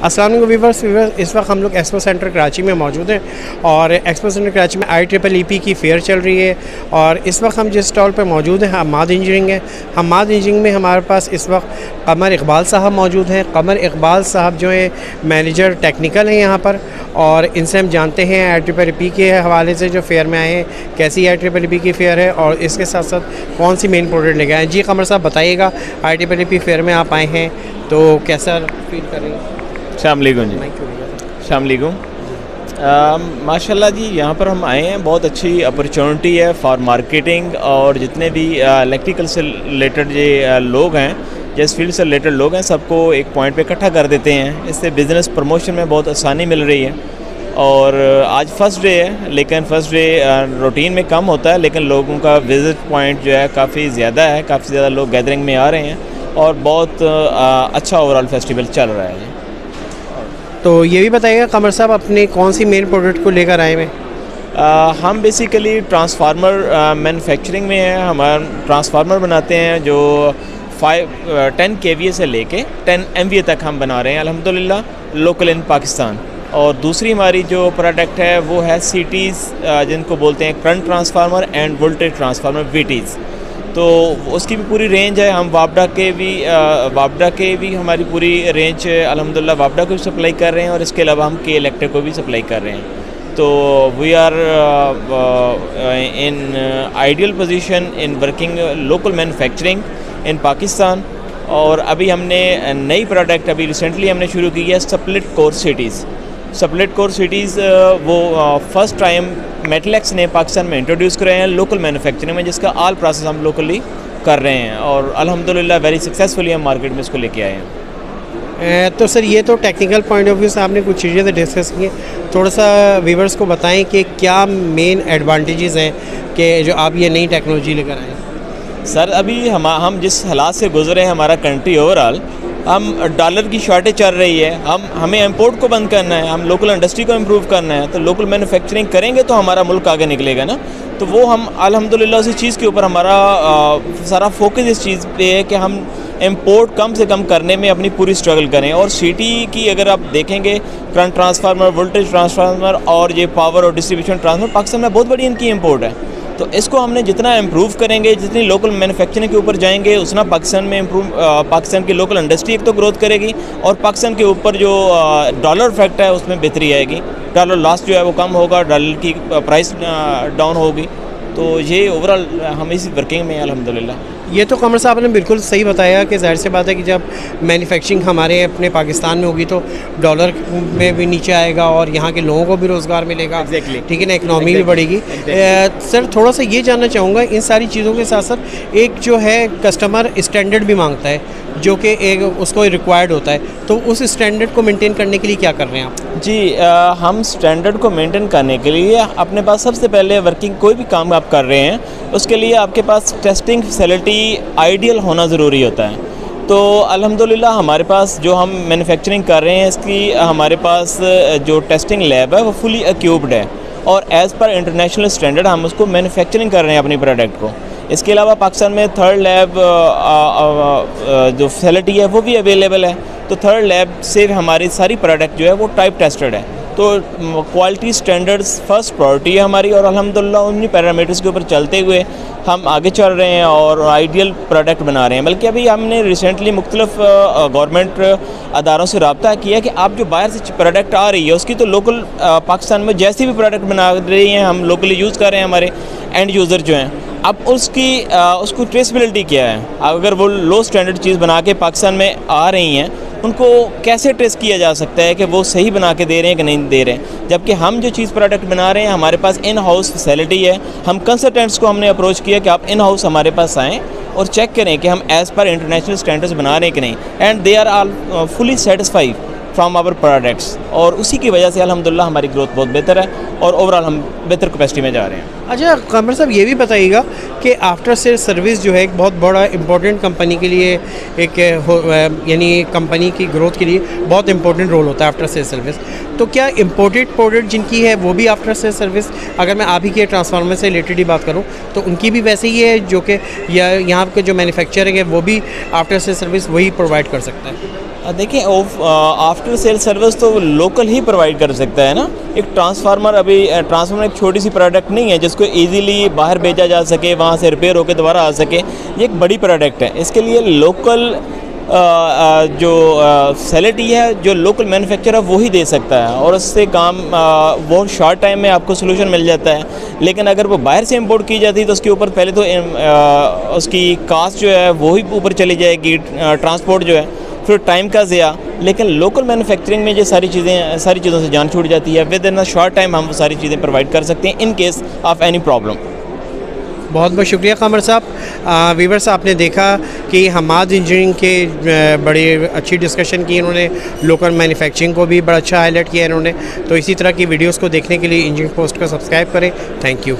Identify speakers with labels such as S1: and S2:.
S1: अस्सलाम वालेकुम व्यूअर्स, इस वक्त हम लोग एक्सपो सेंटर कराची में मौजूद हैं और एक्सपो सेंटर कराची में IEEE की फेयर चल रही है। और इस वक्त हम जिस स्टॉल पर मौजूद हैं हम्माद इंजीनियरिंग है। हम्माद इंजीनियरिंग में हमारे पास इस वक्त कमर इकबाल साहब मौजूद हैं। कमर इकबाल साहब जो है मैनेजर टेक्निकल हैं यहाँ पर, और इनसे हम जानते हैं IEEE के हवाले से जो फेयर में आए हैं कैसी IEEE की फ़ेयर है और इसके साथ साथ कौन सी मेन प्रोडक्ट लेके आए हैं। जी कमर साहब बताइएगा, IEEE फेयर में आप आए हैं तो कैसा फील कर रहे हैं?
S2: शामलीकुम जी, शामलीकुम। माशाल्लाह जी, यहाँ पर हम आए हैं, बहुत अच्छी अपॉर्चुनिटी है फॉर मार्केटिंग। और जितने भी इलेक्ट्रिकल से रिलेटेड जो लोग हैं, जिस फील्ड से रिलेटेड लोग हैं, सबको एक पॉइंट पे इकट्ठा कर देते हैं। इससे बिज़नेस प्रमोशन में बहुत आसानी मिल रही है। और आज फर्स्ट डे है, लेकिन फर्स्ट डे रूटीन में कम होता है, लेकिन लोगों का विज़िट पॉइंट जो है काफ़ी ज़्यादा है, काफ़ी ज़्यादा लोग गैदरिंग में आ रहे हैं और बहुत अच्छा ओवरऑल फेस्टिवल चल रहा है।
S1: तो ये भी बताइएगा कमर साहब, अपने कौन सी मेन प्रोडक्ट को लेकर आए हैं?
S2: हम बेसिकली ट्रांसफार्मर मैन्युफैक्चरिंग में हैं। हमारा ट्रांसफार्मर बनाते हैं जो 10 kVA से लेके 10 MVA तक हम बना रहे हैं अल्हम्दुलिल्लाह, लोकल इन पाकिस्तान। और दूसरी हमारी जो प्रोडक्ट है वो है CTs, जिनको बोलते हैं current transformer end voltage transformer, VTs। तो उसकी भी पूरी रेंज है। हम वापडा के भी हमारी पूरी रेंज अल्हम्दुलिल्लाह वापडा को भी सप्लाई कर रहे हैं, और इसके अलावा हम के इलेक्ट्रिक को भी सप्लाई कर रहे हैं। तो we are in ideal position in working local manufacturing in Pakistan. और अभी हमने नई प्रोडक्ट अभी रिसेंटली हमने शुरू की है, split core cities. Split core cities वो फर्स्ट टाइम मेटलेक्स ने पाकिस्तान में इंट्रोड्यूस करे हैं लोकल मैन्युफैक्चरिंग में, जिसका ऑल प्रोसेस हम लोकली कर रहे हैं और अल्हम्दुलिल्लाह वेरी सक्सेसफुली हम मार्केट में इसको लेके आए हैं।
S1: तो सर ये तो टेक्निकल पॉइंट ऑफ व्यू से आपने कुछ चीज़ें तो डिस्कस की, थोड़ा सा व्यूअर्स को बताएं कि क्या मेन एडवांटेजेस हैं कि जो आप ये नई टेक्नोलॉजी लेकर आए हैं।
S2: सर अभी हम जिस हालात से गुजरे हैं, हमारा कंट्री ओवरऑल, हम डॉलर की शॉर्टेज चल रही है, हमें इंपोर्ट को बंद करना है, हम लोकल इंडस्ट्री को इम्प्रूव करना है। तो लोकल मैन्युफैक्चरिंग करेंगे तो हमारा मुल्क आगे निकलेगा ना। तो वो हम अल्हम्दुलिल्लाह उसी चीज़ के ऊपर हमारा सारा फोकस इस चीज़ पे है कि हम इंपोर्ट कम से कम करने में अपनी पूरी स्ट्रगल करें। और सिटी की अगर आप देखेंगे, करंट ट्रांसफार्मर, वोल्टेज ट्रांसफार्मर और ये पावर और डिस्ट्रीब्यूशन ट्रांसफार्मर पाकिस्तान में बहुत बड़ी इनकी इंपोर्ट है। तो इसको हमने जितना इम्प्रूव करेंगे, जितनी लोकल मैन्युफैक्चरिंग के ऊपर जाएंगे, उतना पाकिस्तान में पाकिस्तान की लोकल इंडस्ट्री एक तो ग्रोथ करेगी, और पाकिस्तान के ऊपर जो डॉलर इफेक्ट है उसमें बेहतरी आएगी। डॉलर लॉस जो है वो कम होगा, डॉलर की प्राइस डाउन होगी। तो ये ओवरऑल हम इसी वर्किंग में हैं अल्हम्दुलिल्लाह।
S1: ये तो कमर साहब ने बिल्कुल सही बताया कि जाहिर सी बात है कि जब मैन्युफैक्चरिंग हमारे अपने पाकिस्तान में होगी तो डॉलर में भी नीचे आएगा और यहाँ के लोगों को भी रोज़गार मिलेगा। ठीक है ना, इकनॉमी भी बढ़ेगी। सर थोड़ा सा ये जानना चाहूँगा, इन सारी चीज़ों के साथ साथ एक जो है कस्टमर स्टैंडर्ड भी मांगता है, जो कि एक उसको रिक्वायर्ड होता है, तो उस स्टैंडर्ड को मेंटेन करने के लिए क्या कर रहे हैं आप?
S2: जी, हम स्टैंडर्ड को मेंटेन करने के लिए अपने पास सबसे पहले वर्किंग कोई भी काम आप कर रहे हैं उसके लिए आपके पास टेस्टिंग फैसिलिटी आइडियल होना ज़रूरी होता है। तो अल्हम्दुलिल्लाह हमारे पास जो हम मैन्युफैक्चरिंग कर रहे हैं इसकी हमारे पास जो टेस्टिंग लैब है वो फुली इक्विप्ड है, और एज़ पर इंटरनेशनल स्टैंडर्ड हम उसको मैन्युफैक्चरिंग कर रहे हैं अपनी प्रोडक्ट को। इसके अलावा पाकिस्तान में थर्ड लैब जो फैसिलिटी है वो भी अवेलेबल है। तो थर्ड लैब से हमारी सारी प्रोडक्ट जो है वो टाइप टेस्टेड है। तो क्वालिटी स्टैंडर्ड्स फर्स्ट प्रायोरिटी है हमारी, और अल्हम्दुलिल्लाह उन्हीं पैरामीटर्स के ऊपर चलते हुए हम आगे चल रहे हैं और आइडियल प्रोडक्ट बना रहे हैं। बल्कि अभी हमने रिसेंटली मुख्तलिफ गवर्नमेंट अदारों से रब्ता किया कि आप जो बाहर से प्रोडक्ट आ रही है उसकी तो लोकल पाकिस्तान में जैसी भी प्रोडक्ट बना रही हैं हम लोकली यूज़ कर रहे हैं, हमारे एंड यूज़र जो हैं। अब उसको ट्रेसबिलिटी क्या है? अगर वो लो स्टैंडर्ड चीज़ बना के पाकिस्तान में आ रही हैं, उनको कैसे ट्रेस किया जा सकता है कि वो सही बना के दे रहे हैं कि नहीं दे रहे हैं? जबकि हम जो चीज़ प्रोडक्ट बना रहे हैं हमारे पास इन हाउस फैसिलिटी है। हम कंसल्टेंट्स को हमने अप्रोच किया कि आप इन हाउस हमारे पास आएँ और चेक करें कि हम एज़ पर इंटरनेशनल स्टैंडर्ड्स बना रहे हैं कि नहीं, and they are all fully satisfied from our products. और उसी की वजह से अल्हम्दुलिल्लाह हमारी ग्रोथ बहुत बेहतर है और ओवरऑल हम बेहतर कैपेसिटी में जा रहे हैं।
S1: अच्छा कमर साहब, ये भी बताइएगा कि आफ्टर सेल सर्विस जो है एक बहुत बड़ा इम्पोर्टेंट कंपनी के लिए एक यानी कंपनी की ग्रोथ के लिए बहुत इंपॉर्टेंट रोल होता है आफ्टर सेल सर्विस। तो क्या इम्पोर्टेड प्रोडक्ट जिनकी है वो भी आफ्टर सेल सर्विस, अगर मैं आप ही के ट्रांसफार्मर से रिलेटेड ही बात करूं तो उनकी भी वैसे ही है जो कि या यहाँ के जो मैन्युफैक्चरिंग है वो भी आफ्टर सेल सर्विस वही प्रोवाइड कर सकता है?
S2: देखिए आफ्टर सेल सर्विस तो लोकल ही प्रोवाइड कर सकता है ना। एक ट्रांसफार्मर ट्रांसफार्मर एक छोटी सी प्रोडक्ट नहीं है जिसको इजीली बाहर भेजा जा सके, वहाँ से रिपेयर होकर दोबारा आ सके। ये एक बड़ी प्रोडक्ट है, इसके लिए लोकल जो फैसिलिटी है, जो लोकल मैन्युफैक्चरर है वो ही दे सकता है और उससे काम बहुत शॉर्ट टाइम में आपको सोल्यूशन मिल जाता है। लेकिन अगर वो बाहर से इंपोर्ट की जाती है तो उसके ऊपर पहले तो उसकी कास्ट जो है वो ही ऊपर चली जाएगी, ट्रांसपोर्ट जो है, फिर टाइम का ज़िया। लेकिन लोकल मैन्युफैक्चरिंग में ये सारी चीज़ों से जान छूट जाती है। With in a short time हम वो सारी चीज़ें प्रोवाइड कर सकते हैं in case of any problem.
S1: बहुत बहुत शुक्रिया कमर साहब। वीवर्स, आपने देखा कि हमाद इंजीनियरिंग के बड़ी अच्छी डिस्कशन की इन्होंने, लोकल मैन्युफैक्चरिंग को भी बड़ा अच्छा हाईलाइट किया इन्होंने। तो इसी तरह की वीडियोस को देखने के लिए इंजीनियरिंग पोस्ट को सब्सक्राइब करें। Thank you.